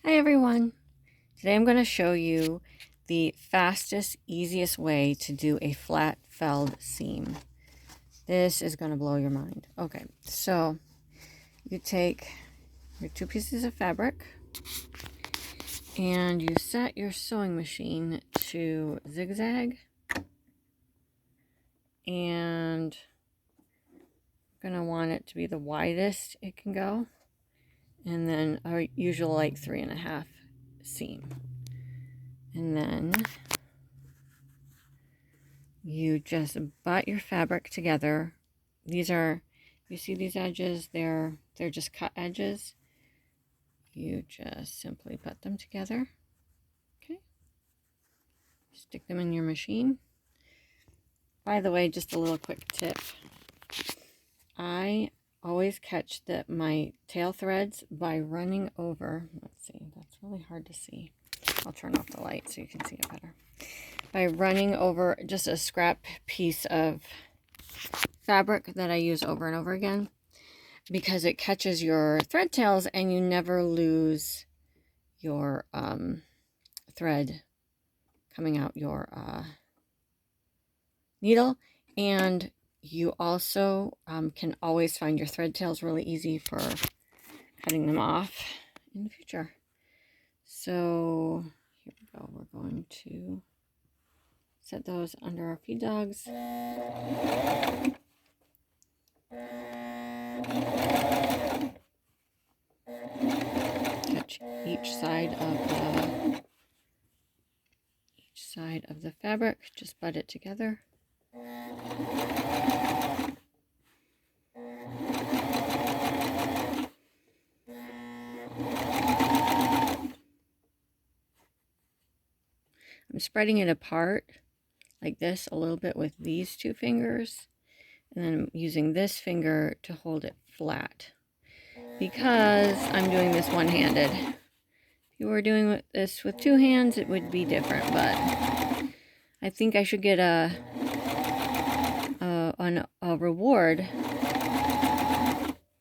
Hi everyone! Today I'm going to show you the fastest, easiest way to do a flat felled seam. This is going to blow your mind. Okay, so you take your 2 pieces of fabric and you set your sewing machine to zigzag, and you're going to want it to be the widest it can go, and then I usually like 3.5 seam. And then you just butt your fabric together. These are, you see these edges, they're just cut edges. You just simply butt them together. Okay. Stick them in your machine. By the way, just a little quick tip. I always catch my tail threads by running over, let's see, that's really hard to see. I'll turn off the light so you can see it better. By running over just a scrap piece of fabric that I use over and over again, because it catches your thread tails and you never lose your thread coming out your needle, and you also can always find your thread tails really easy for cutting them off in the future. So here we go. We're going to set those under our feed dogs. Catch each side of the fabric, just butt it together. I'm spreading it apart like this a little bit with these 2 fingers, and then I'm using this finger to hold it flat because I'm doing this one-handed. If you were doing this with 2 hands, it would be different, but I think I should get a reward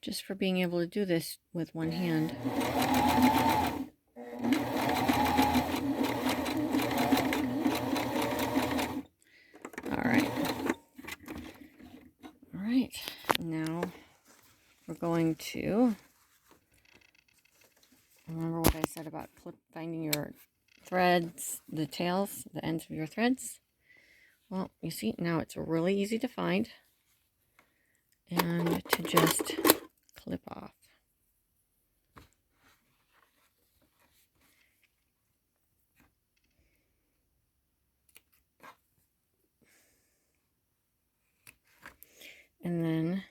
just for being able to do this with one hand. Alright, now we're going to, remember what I said about finding your threads, the tails, the ends of your threads? Well, you see, now it's really easy to find and to just clip off. And then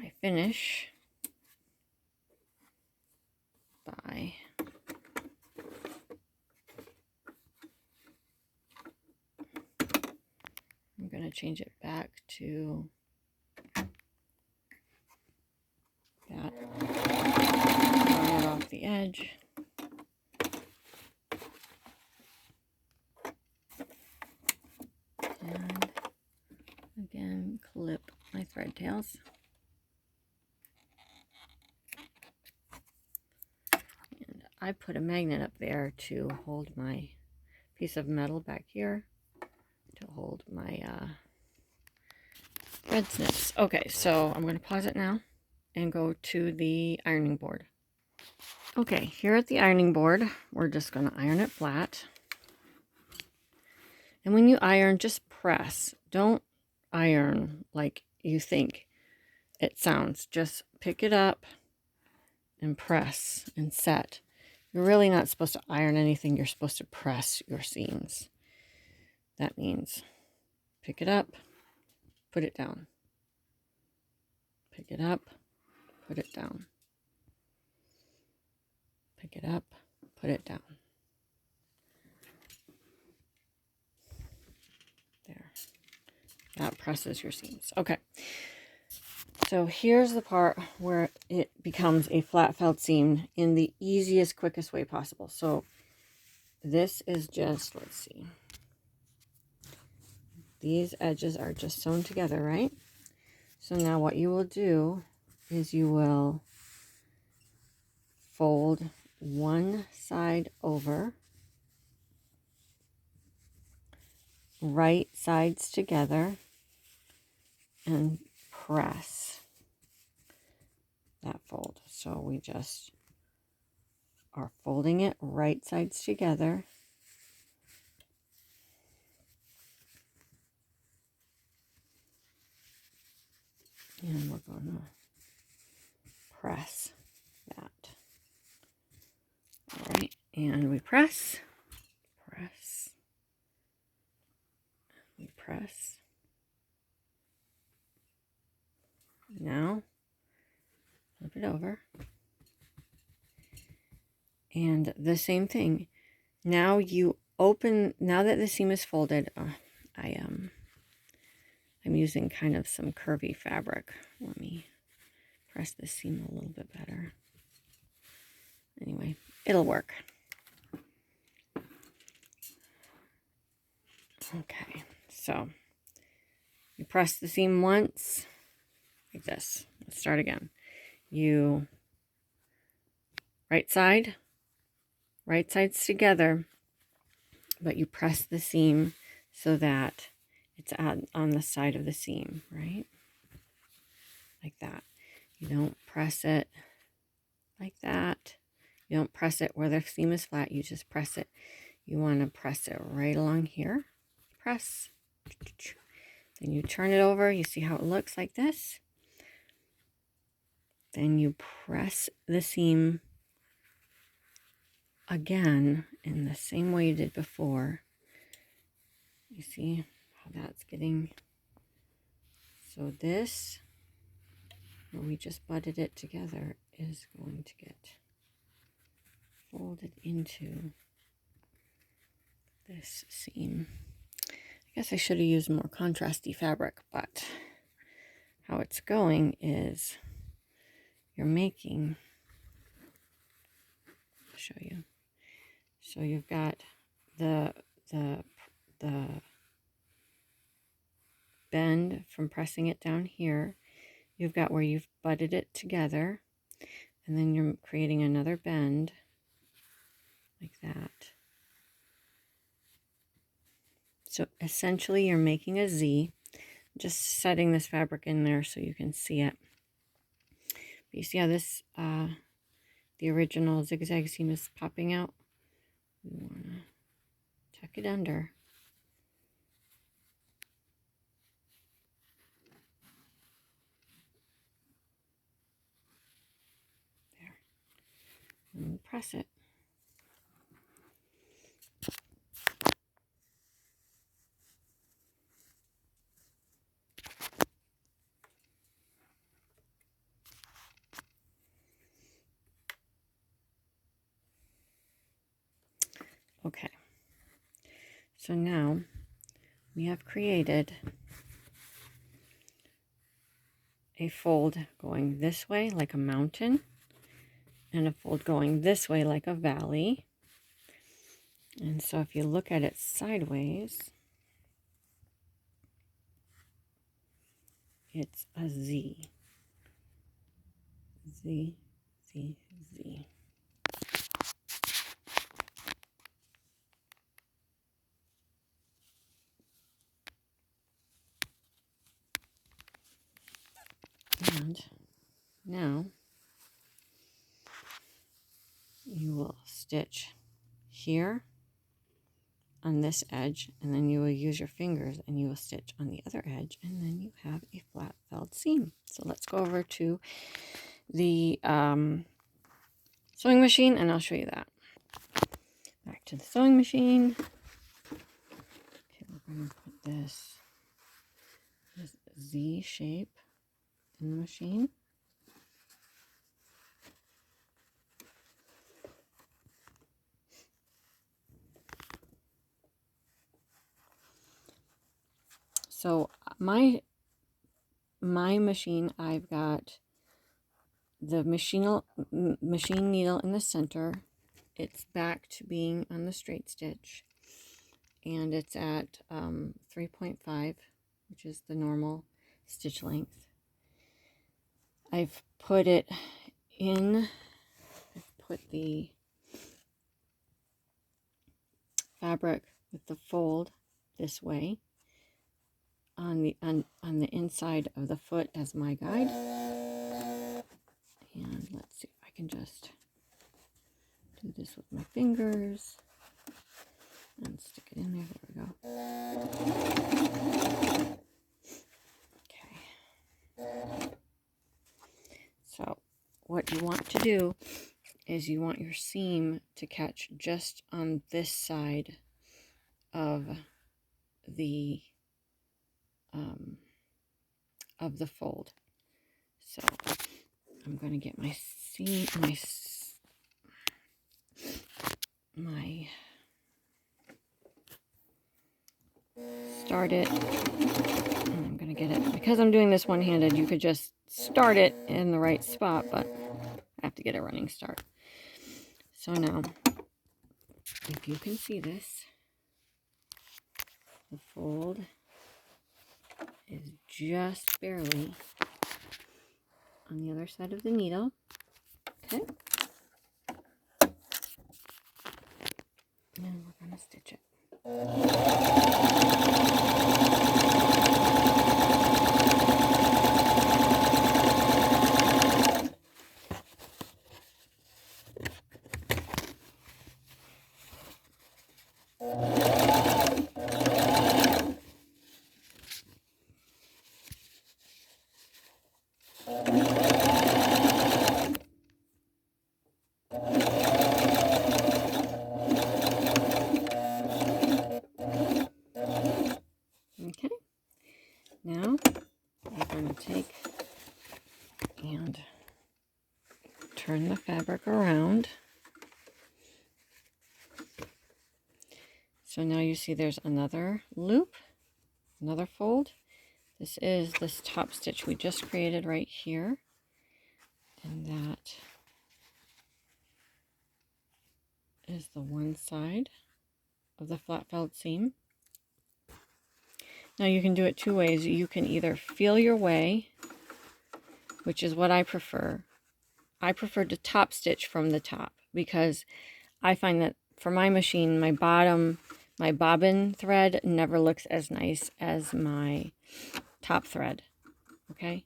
I finish by I'm going to change it back to that. Run it off the edge. And again, clip my thread tails. And I put a magnet up there to hold my piece of metal back here, to hold my thread snips. Okay, so I'm going to pause it now and go to the ironing board. Okay, here at the ironing board, we're just going to iron it flat. And when you iron, just press. Don't iron like you think it sounds. Just pick it up and press and set. You're really not supposed to iron anything. You're supposed to press your seams. That means pick it up, put it down. Pick it up, put it down. Pick it up, put it down. There. That presses your seams. Okay. So here's the part where it becomes a flat felled seam in the easiest, quickest way possible. So this is just, let's see. These edges are just sewn together, right? So now what you will do is you will fold one side over, right sides together, and press that fold. So we just are folding it right sides together. And we're going to press that. All right, and we press, we press. Now, flip it over. And the same thing. Now you open, now that the seam is folded, I'm using kind of some curvy fabric. Let me press the seam a little bit better. Anyway, it'll work. Okay, so you press the seam once, like this. Let's start again. You right sides together, but you press the seam so that it's on the side of the seam, right? Like that. You don't press it like that. You don't press it where the seam is flat. You just press it. You want to press it right along here. Press. Then you turn it over. You see how it looks like this. Then you press the seam again in the same way you did before. You see how that's getting. So this, where we just butted it together, is going to get folded into this seam. I guess I should have used more contrasty fabric, but how it's going is you're making, I'll show you. So you've got the bend from pressing it down here. You've got where you've butted it together, and then you're creating another bend like that. So essentially you're making a Z. Just setting this fabric in there so you can see it. But you see how this, the original zigzag seam is popping out? We want to tuck it under. There. And press it. Okay. So now we have created a fold going this way like a mountain, and a fold going this way like a valley. And so if you look at it sideways, it's a Z. Z, Z, Z. And now you will stitch here on this edge, and then you will use your fingers and you will stitch on the other edge, and then you have a flat felled seam. So let's go over to the sewing machine and I'll show you that. Back to the sewing machine. Okay, we're going to put this Z shape in the machine. So my machine, I've got the machine needle in the center. It's back to being on the straight stitch, and it's at 3.5, which is the normal stitch length. I've put it in, I've put the fabric with the fold this way on the inside of the foot as my guide. And let's see if I can just do this with my fingers and stick it in there. There we go. Okay. So what you want to do is you want your seam to catch just on this side of the fold. So I'm going to get my seam, start it, and I'm going to get it, because I'm doing this one-handed, you could just start it in the right spot, but I have to get a running start. So now, if you can see this, the fold is just barely on the other side of the needle. Okay. And we're going to stitch it. Okay, now we're going to take and turn the fabric around. So now you see there's another loop, another fold. This is this top stitch we just created right here. And that is the one side of the flat felled seam. Now you can do it two ways. You can either feel your way, which is what I prefer. I prefer to top stitch from the top because I find that for my machine, my bobbin thread never looks as nice as my top thread. Okay?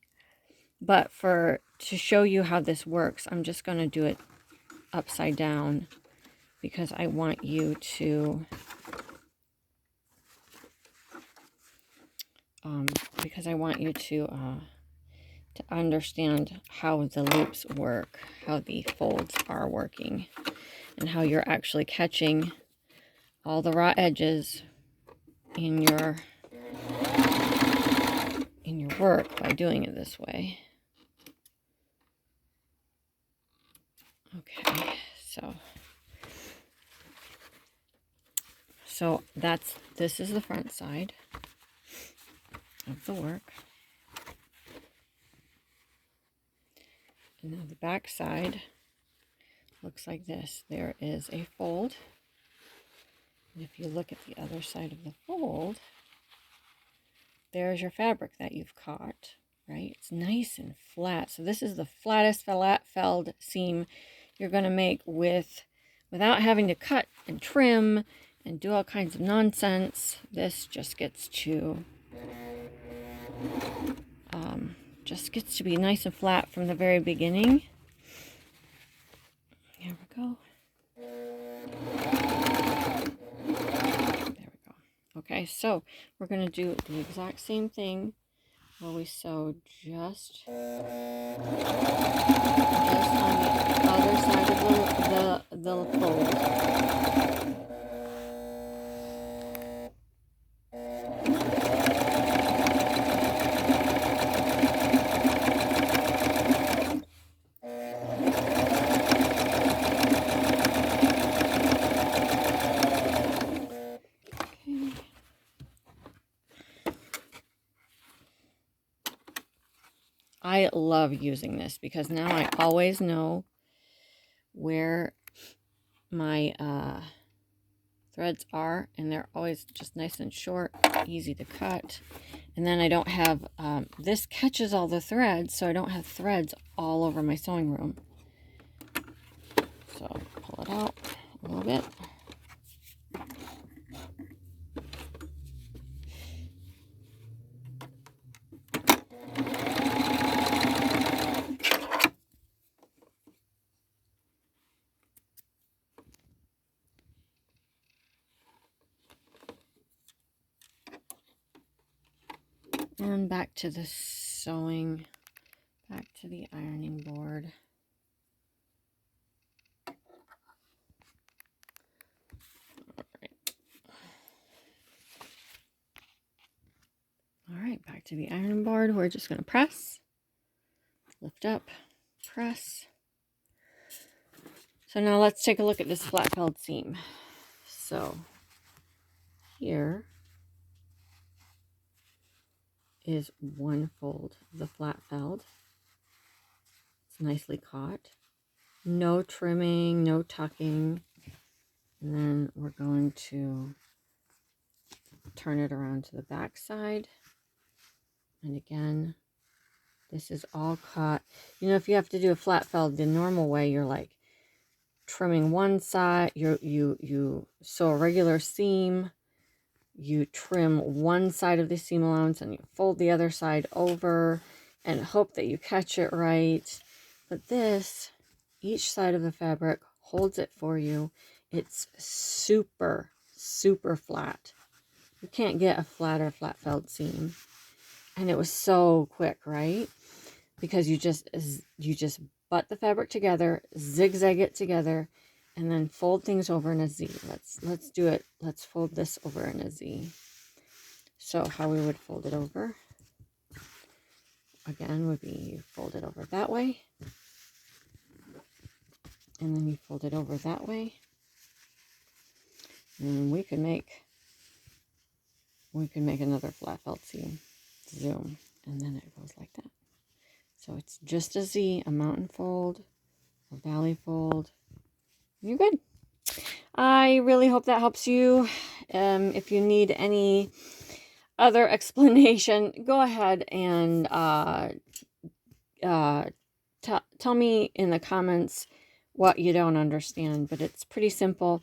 But to show you how this works, I'm just going to do it upside down because I want you to to understand how the loops work, how the folds are working, and how you're actually catching all the raw edges in your work by doing it this way. Okay, so this is the front side of the work. And now the back side looks like this. There is a fold. And if you look at the other side of the fold, there's your fabric that you've caught, right? It's nice and flat. So this is the flattest felled seam you're going to make without having to cut and trim and do all kinds of nonsense. This just gets to be nice and flat from the very beginning. Here we go. There we go. Okay, so we're going to do the exact same thing where we sew just on the other side of the fold. I love using this because now I always know where my threads are, and they're always just nice and short, easy to cut. And then I don't have, this catches all the threads, so I don't have threads all over my sewing room. So pull it out a little bit. And back to the sewing, back to the ironing board. All right, back to the ironing board. We're just going to press, lift up, press. So now let's take a look at this flat felled seam. So here is one fold of the flat felled. It's nicely caught. No trimming, no tucking. And then we're going to turn it around to the back side. And again, this is all caught. You know, if you have to do a flat felled the normal way, you're like trimming one side, you sew a regular seam, you trim one side of the seam allowance and you fold the other side over and hope that you catch it right. But this, each side of the fabric holds it for you. It's super, super flat. You can't get a flatter flat felled seam. And it was so quick, right? Because you just butt the fabric together, zigzag it together, and then fold things over in a Z. Let's do it. Let's fold this over in a Z. So how we would fold it over, again, would be you fold it over that way, and then you fold it over that way, and we can make another flat felt seam. Zoom, and then it goes like that. So it's just a Z, a mountain fold, a valley fold. You're good. I really hope that helps you. If you need any other explanation, go ahead and tell me in the comments what you don't understand, but it's pretty simple.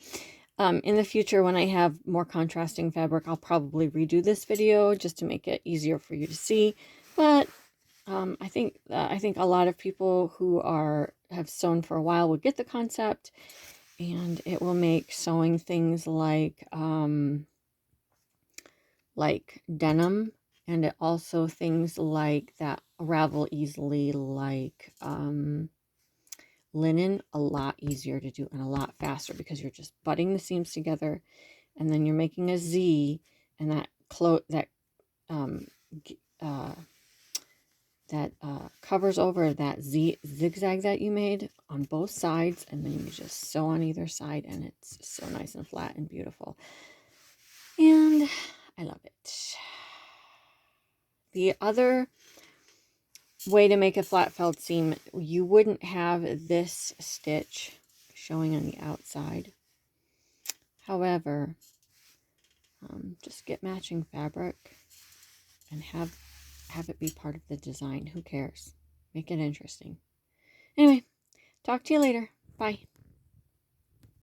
In the future, when I have more contrasting fabric, I'll probably redo this video just to make it easier for you to see. But I think a lot of people who have sewn for a while will get the concept, and it will make sewing things like denim, and it also things like that ravel easily, like linen, a lot easier to do and a lot faster, because you're just butting the seams together and then you're making a Z, and that covers over that zigzag that you made on both sides, and then you just sew on either side, and it's so nice and flat and beautiful, and I love it. The other way to make a flat felled seam, you wouldn't have this stitch showing on the outside. However, just get matching fabric and have it be part of the design. Who cares? Make it interesting. Anyway, talk to you later. Bye.